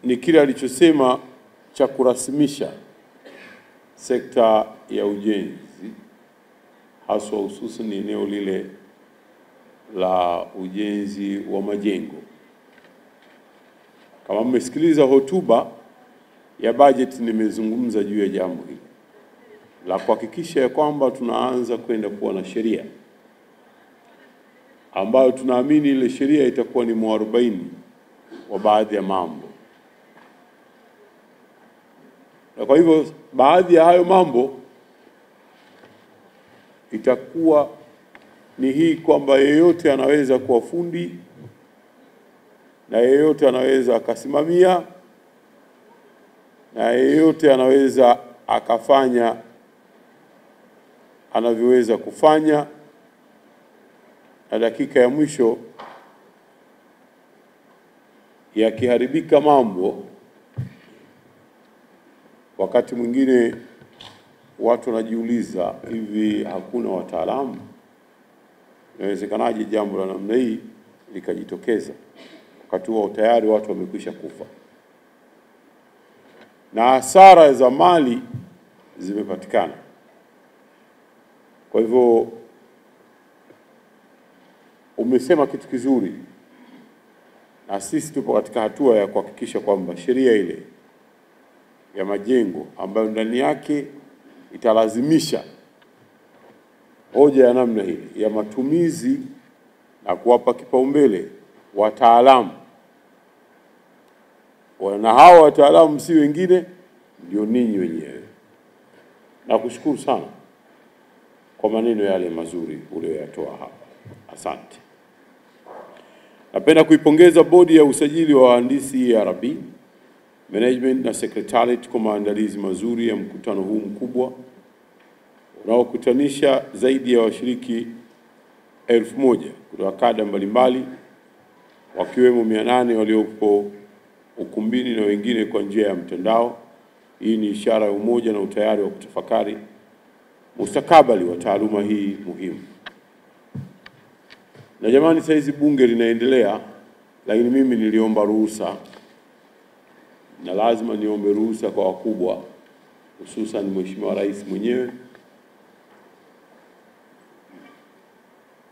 ni kile alichosema cha kurasimisha sekta ya ujenzi, haswa hususan eneo lile la ujenzi wa majengo. Kama mmesikiliza hotuba ya budget, nimezungumza juu ya jambo hili la kuhakikisha ya kwamba tunaanza kwenda kuwa na sheria ambayo tunaamini ile sheria itakuwa ni mwarobaini wa baadhi ya mambo. Na kwa hivyo baadhi ya hayo mambo itakuwa ni hii kwamba yeyote anaweza kuwa fundi na yeyote anaweza akasimamia na yeyote anaweza akafanya anavyoweza kufanya, na dakika ya mwisho yakiharibika mambo, wakati mwingine watu wanajiuliza, hivi hakuna wataalamu? Inawezekanaje jambo la namna hii likajitokeza wakati huo tayari watu wamekwisha kufa na hasara za mali zimepatikana? Kwa hivyo umesema kitu kizuri, na sisi tupo katika hatua ya kuhakikisha kwamba sheria ile ya majengo ambayo ndani yake italazimisha hoja ya namna hii ya matumizi na kuwapa kipaumbele wataalamu, na hao wataalamu si wengine, ndio ninyi wenyewe. Nakushukuru sana kwa maneno yale mazuri uliyoyatoa hapa. Asante. Napenda kuipongeza bodi ya usajili wa wahandisi ERB, management na secretariat kwa maandalizi mazuri ya mkutano huu mkubwa unaokutanisha zaidi ya washiriki 1000 kutoka kada mbalimbali, wakiwemo 800 waliopo ukumbini na wengine kwa njia ya mtandao. Hii ni ishara ya umoja na utayari wa kutafakari mustakabali wa taaluma hii muhimu. Na jamani, saizi bunge linaendelea, lakini mimi niliomba ruhusa, na lazima niombe ruhusa kwa wakubwa, hususan Mheshimiwa Rais mwenyewe.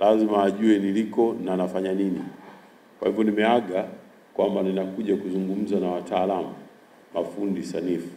Lazima ajue niliko na nafanya nini. Kwa hivyo nimeaga kwamba ninakuja kuzungumza na wataalamu, mafundi sanifu